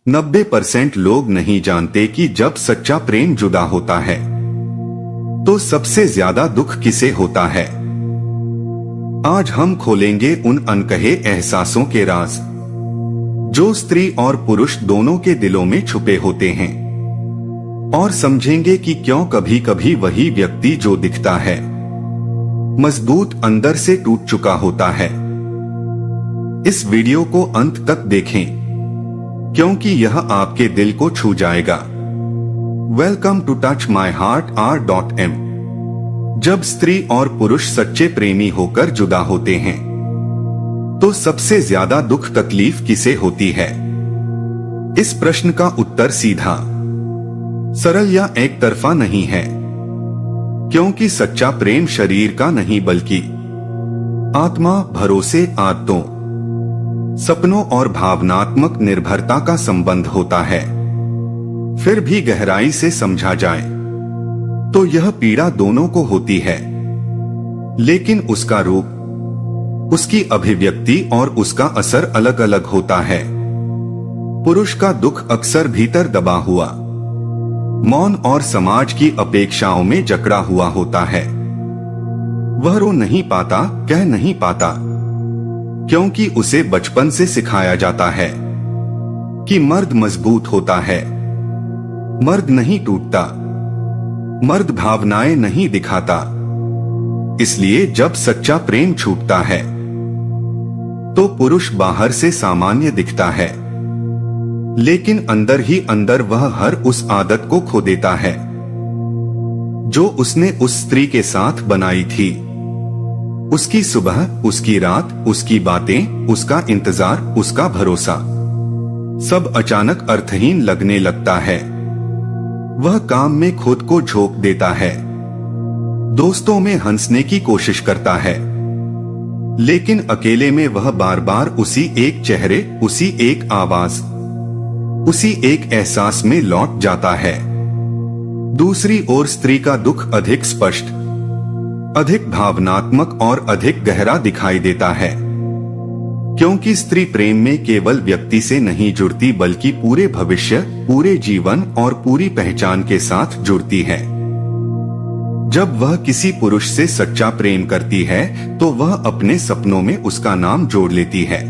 90% लोग नहीं जानते कि जब सच्चा प्रेम जुदा होता है तो सबसे ज्यादा दुख किसे होता है। आज हम खोलेंगे उन अनकहे एहसासों के राज जो स्त्री और पुरुष दोनों के दिलों में छुपे होते हैं, और समझेंगे कि क्यों कभी कभी वही व्यक्ति जो दिखता है मजबूत अंदर से टूट चुका होता है। इस वीडियो को अंत तक देखें क्योंकि यह आपके दिल को छू जाएगा। Welcome to touch my heart R.M। जब स्त्री और पुरुष सच्चे प्रेमी होकर जुदा होते हैं तो सबसे ज्यादा दुख तकलीफ किसे होती है। इस प्रश्न का उत्तर सीधा, सरल या एक तरफा नहीं है, क्योंकि सच्चा प्रेम शरीर का नहीं बल्कि आत्मा, भरोसे, आदतों, सपनों और भावनात्मक निर्भरता का संबंध होता है। फिर भी गहराई से समझा जाए तो यह पीड़ा दोनों को होती है, लेकिन उसका रूप, उसकी अभिव्यक्ति और उसका असर अलग अलग होता है। पुरुष का दुख अक्सर भीतर दबा हुआ, मौन और समाज की अपेक्षाओं में जकड़ा हुआ होता है। वह रो नहीं पाता, कह नहीं पाता, क्योंकि उसे बचपन से सिखाया जाता है कि मर्द मजबूत होता है, मर्द नहीं टूटता, मर्द भावनाएं नहीं दिखाता। इसलिए जब सच्चा प्रेम छूटता है तो पुरुष बाहर से सामान्य दिखता है, लेकिन अंदर ही अंदर वह हर उस आदत को खो देता है जो उसने उस स्त्री के साथ बनाई थी। उसकी सुबह, उसकी रात, उसकी बातें, उसका इंतजार, उसका भरोसा, सब अचानक अर्थहीन लगने लगता है। वह काम में खुद को झोंक देता है, दोस्तों में हंसने की कोशिश करता है, लेकिन अकेले में वह बार बार उसी एक चेहरे, उसी एक आवाज, उसी एक एहसास में लौट जाता है। दूसरी ओर स्त्री का दुख अधिक स्पष्ट, अधिक भावनात्मक और अधिक गहरा दिखाई देता है, क्योंकि स्त्री प्रेम में केवल व्यक्ति से नहीं जुड़ती बल्कि पूरे भविष्य, पूरे जीवन और पूरी पहचान के साथ जुड़ती है। जब वह किसी पुरुष से सच्चा प्रेम करती है तो वह अपने सपनों में उसका नाम जोड़ लेती है,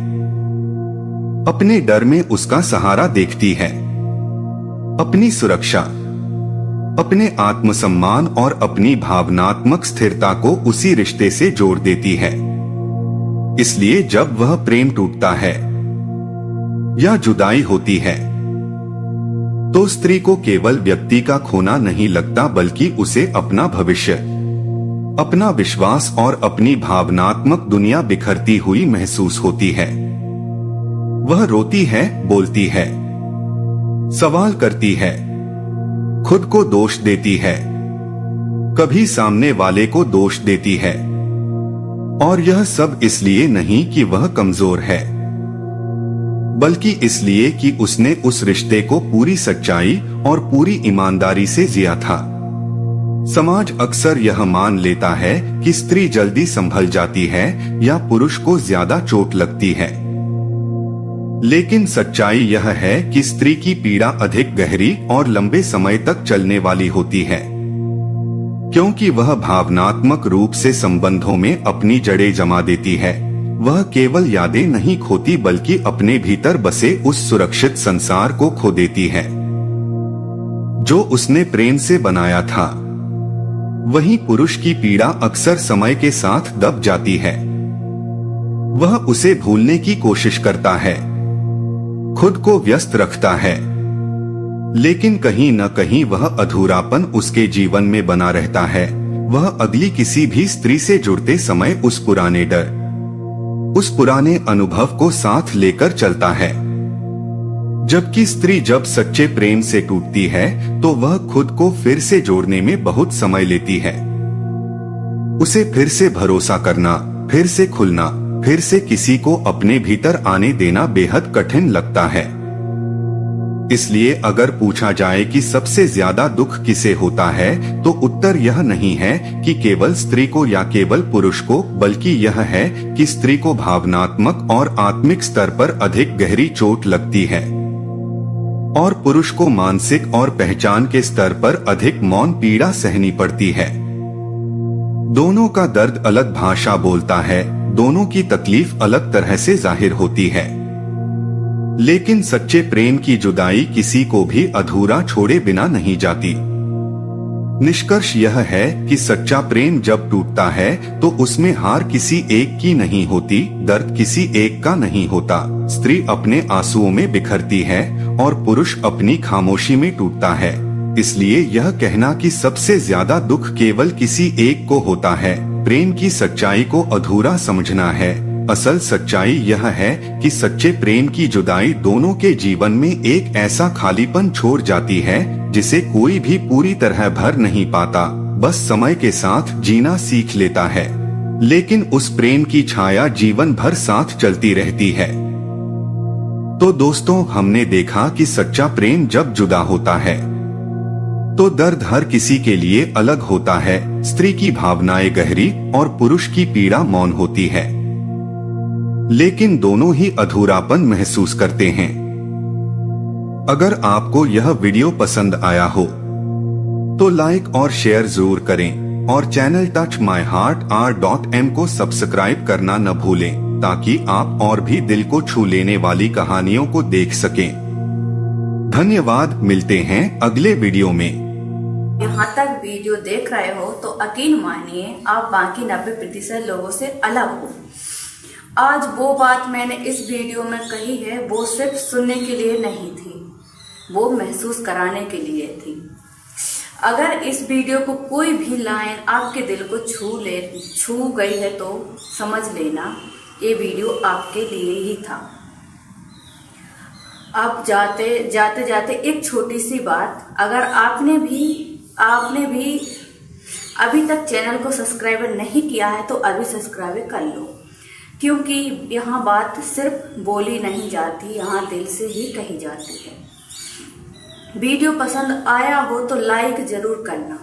अपने डर में उसका सहारा देखती है, अपनी सुरक्षा, अपने आत्मसम्मान और अपनी भावनात्मक स्थिरता को उसी रिश्ते से जोड़ देती है। इसलिए जब वह प्रेम टूटता है या जुदाई होती है तो स्त्री को केवल व्यक्ति का खोना नहीं लगता बल्कि उसे अपना भविष्य, अपना विश्वास और अपनी भावनात्मक दुनिया बिखरती हुई महसूस होती है। वह रोती है, बोलती है, सवाल करती है, खुद को दोष देती है, कभी सामने वाले को दोष देती है, और यह सब इसलिए नहीं कि वह कमजोर है, बल्कि इसलिए कि उसने उस रिश्ते को पूरी सच्चाई और पूरी ईमानदारी से जिया था। समाज अक्सर यह मान लेता है कि स्त्री जल्दी संभल जाती है या पुरुष को ज्यादा चोट लगती है, लेकिन सच्चाई यह है कि स्त्री की पीड़ा अधिक गहरी और लंबे समय तक चलने वाली होती है, क्योंकि वह भावनात्मक रूप से संबंधों में अपनी जड़ें जमा देती है। वह केवल यादें नहीं खोती बल्कि अपने भीतर बसे उस सुरक्षित संसार को खो देती है जो उसने प्रेम से बनाया था। वहीं पुरुष की पीड़ा अक्सर समय के साथ दब जाती है। वह उसे भूलने की कोशिश करता है, खुद को व्यस्त रखता है, लेकिन कहीं न कहीं वह अधूरापन उसके जीवन में बना रहता है। वह अगली किसी भी स्त्री से जुड़ते समय उस पुराने डर, उस पुराने अनुभव को साथ लेकर चलता है। जबकि स्त्री जब सच्चे प्रेम से टूटती है तो वह खुद को फिर से जोड़ने में बहुत समय लेती है। उसे फिर से भरोसा करना, फिर से खुलना, फिर से किसी को अपने भीतर आने देना बेहद कठिन लगता है। इसलिए अगर पूछा जाए कि सबसे ज्यादा दुख किसे होता है तो उत्तर यह नहीं है कि केवल स्त्री को या केवल पुरुष को, बल्कि यह है कि स्त्री को भावनात्मक और आत्मिक स्तर पर अधिक गहरी चोट लगती है। और पुरुष को मानसिक और पहचान के स्तर पर अधिक मौन पीड़ा सहनी पड़ती है। दोनों का दर्द अलग भाषा बोलता है, दोनों की तकलीफ अलग तरह से जाहिर होती है। लेकिन सच्चे प्रेम की जुदाई किसी को भी अधूरा छोड़े बिना नहीं जाती। निष्कर्ष यह है कि सच्चा प्रेम जब टूटता है तो उसमें हार किसी एक की नहीं होती, दर्द किसी एक का नहीं होता। स्त्री अपने आंसुओं में बिखरती है और पुरुष अपनी खामोशी में टूटता है। इसलिए यह कहना कि सबसे ज्यादा दुख केवल किसी एक को होता है, प्रेम की सच्चाई को अधूरा समझना है। असल सच्चाई यह है कि सच्चे प्रेम की जुदाई दोनों के जीवन में एक ऐसा खालीपन छोड़ जाती है जिसे कोई भी पूरी तरह भर नहीं पाता, बस समय के साथ जीना सीख लेता है। लेकिन उस प्रेम की छाया जीवन भर साथ चलती रहती है। तो दोस्तों, हमने देखा कि सच्चा प्रेम जब जुदा होता है तो दर्द हर किसी के लिए अलग होता है। स्त्री की भावनाएं गहरी और पुरुष की पीड़ा मौन होती है, लेकिन दोनों ही अधूरापन महसूस करते हैं। अगर आपको यह वीडियो पसंद आया हो तो लाइक और शेयर जरूर करें और channel touch my heart r.m को सब्सक्राइब करना न भूलें, ताकि आप और भी दिल को छू लेने वाली कहानियों को देख सकें। धन्यवाद, मिलते हैं अगले वीडियो में। यहाँ तक वीडियो देख रहे हो तो यकीन मानिए आप बाकी 90% लोगों से अलग हो। आज वो बात मैंने इस वीडियो में कही है वो सिर्फ सुनने के लिए नहीं थी, वो महसूस कराने के लिए थी। अगर इस वीडियो को कोई भी लाइन आपके दिल को छू गई है तो समझ लेना ये वीडियो आपके लिए ही था। अब जाते एक छोटी सी बात, अगर आपने भी अभी तक चैनल को सब्सक्राइब नहीं किया है तो अभी सब्सक्राइब कर लो, क्योंकि यहाँ बात सिर्फ बोली नहीं जाती, यहाँ दिल से ही कही जाती है। वीडियो पसंद आया हो तो लाइक जरूर करना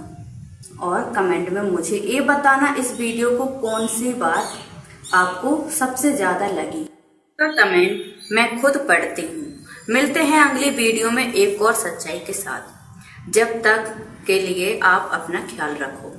और कमेंट में मुझे ये बताना इस वीडियो को कौन सी बात आपको सबसे ज्यादा लगी। तो कमेंट मैं खुद पढ़ती हूँ। मिलते हैं अगली वीडियो में एक और सच्चाई के साथ। जब तक के लिए आप अपना ख्याल रखो।